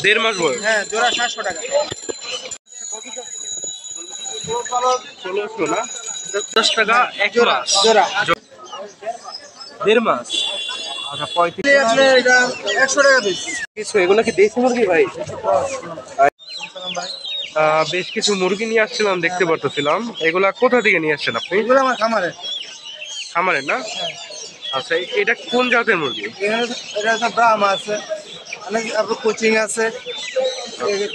দেড় মাস বয়স। হ্যাঁ, জোড়া 700 টাকা। 1600 না, 10 টাকা এক জোড়া মাস। জোড়া দেড় মাস। আচ্ছা, 35 আপনার এটা 100 টাকা পিস। কিছু এগুলো কি দেশি মুরগি ভাই? বেশ কিছু মুরগি নিয়ে আসছিলাম, দেখতে পারতেছিলাম। এগুলা কোথা থেকে নিয়ে আসছেন আপনি? এগুলো আমার খামারে। খামারের না? আচ্ছা, এটা কোন জাতের মুরগি? এটা তো ব্রাহ্মা আছে, অনেক আপনার কোচিং আছে,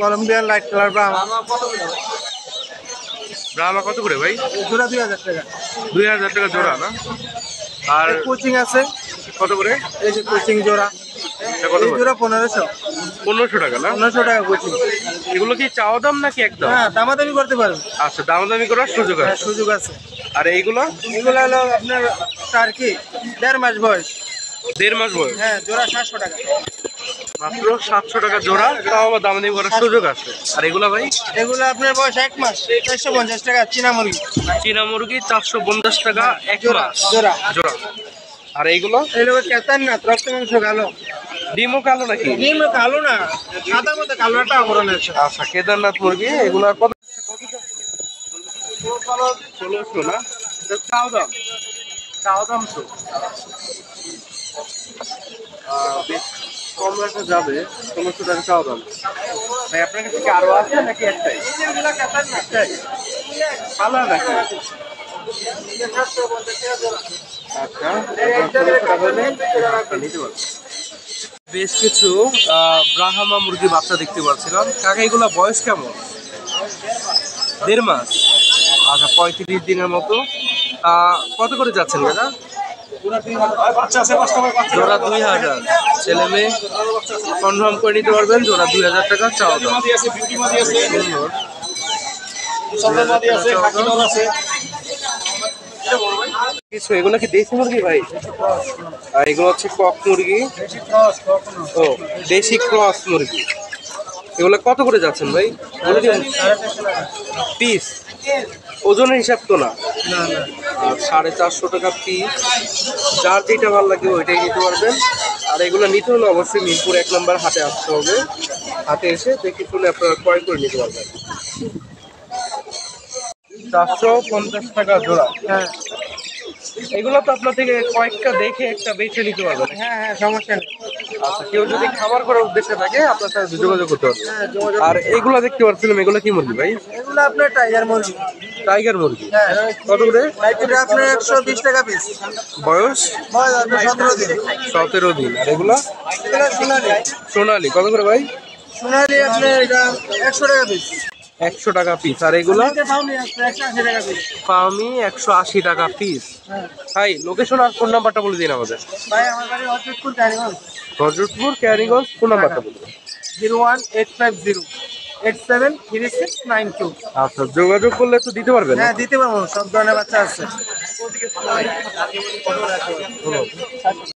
Colombian light colour Brahma. Brahma কত করে ভাই? জোড়া 2000 টাকা। 2000 টাকা জোড়া না? আর কোচিং আছে কত করে? এই যে কোচিং জোড়া, এটা কত এই করে? জোড়া 1500। 1500 টাকা না? 1500 টাকা কোচিং। এগুলো কি চাওয়া দাম নাকি একদম? হ্যাঁ, দামাদামি করতে পারবেন। আচ্ছা, দামাদামি করার সুযোগ হ্যাঁ, আছে। সুযোগ আছে। আর এইগুলো? এগুলো হলো আপনার টার্কি, 1.5 মাস বয়স। দেড় মাস বয়স। হ্যাঁ, জোড়া 700 টাকা। মাত্র 700 টাকা জোড়া, তাও আবার দামাদামি করার সুযোগ আছে। আর এগুলা ভাই? এগুলো আপনার বয়স 1 মাস, 450 টাকা চীনা মুরগি। চীনা মুরগি 450 টাকা এক জোড়া মাস জোড়া। জোড়া। আর এইগুলো? এগুলো কেতান না, রক্ত মাংস কালো। ডিমও কালো নাকি? ডিম কালো না, সাদা মতো কালোটা অপরান আছে। আচ্ছা, কেদারনাথ মুরগি এগুলা কত? 1600 না? এটা চাও দাম, চাও দাম তো বেশ কম রাখা যাবে। 1600 টাকা চাও দাম। ভাই, আপনার কাছে কি আরো আছে নাকি একটাই? এগুলো কেতান না। একটাই ভালো নাকি? আচ্ছা, 1600 টাকা হলে নিতে পারবো। বেশ কিছু ব্রাহ্মা মুরগি বাচ্চা দেখতে পাচ্ছিলাম। কাকা, এগুলা বয়স কেমন? দেড় মাস। আচ্ছা, 35 দিনের মতো। কত করে যাচ্ছেন দাদা? জোড়া 2000। ছেলে মেয়ে কনফার্ম করে নিতে পারবেন। জোড়া 2000 টাকা চাওয়া দাম। সুন্দর কিছু এগুলো কি দেশি মুরগি ভাই? আর এগুলো হচ্ছে কক মুরগি। ও, দেশি ক্রস মুরগি। এগুলো কত করে যাচ্ছেন ভাই? পিস ওজনের হিসাব তো না? 450 টাকা পিস। যার যেটা ভালো লাগে ওইটাই নিতে পারবেন। আর এগুলো নিতে হলে অবশ্যই মিরপুর 1 নম্বর হাটে আসতে হবে। হাটে এসে দেখে শুনে আপনারা ক্রয় করে নিতে পারবেন। 450 টাকা জোড়া। হ্যাঁ এগুলো তো আপনার থেকে কয়েকটা দেখে একটা বেছে নিতে পারবেন। হ্যাঁ হ্যাঁ, সমস্যা নেই। আচ্ছা, কেউ যদি খামার করার উদ্দেশ্যে থাকে আপনার সাথে যোগাযোগ করতে পারবে। হ্যাঁ, যোগাযোগ। আর এগুলো দেখতে পাচ্ছিলাম, এগুলো কি মুরগি ভাই? এগুলো আপনার টাইগার মুরগি। টাইগার মুরগি হ্যাঁ, কত করে? এটা আপনার 120 টাকা পিস। বয়স? বয়স আপনার 17 দিন। 17 দিন। আর এগুলো? এগুলো সোনালি। সোনালি কত করে ভাই? সোনালি আপনার এটা 100 টাকা পিস। 100 টাকা পিস। আর এগুলো? ফাউনি আপনার 180 টাকা পিস। ফার্মি 180 টাকা পিস। হ্যাঁ ভাই, লোকেশন আর ফোন নাম্বারটা বলে দিন আমাদের। ভাই, আমার বাড়ি হজরতপুর কারিগঞ্জ। হযরতপুর ক্যারিগঞ্জ। ফোন নাম্বারটা বলুন। 01850 873692। আচ্ছা, যোগাযোগ করলে তো দিতে পারবেন? হ্যাঁ, দিতে পারবো, সব ধরনের বাচ্চা আছে।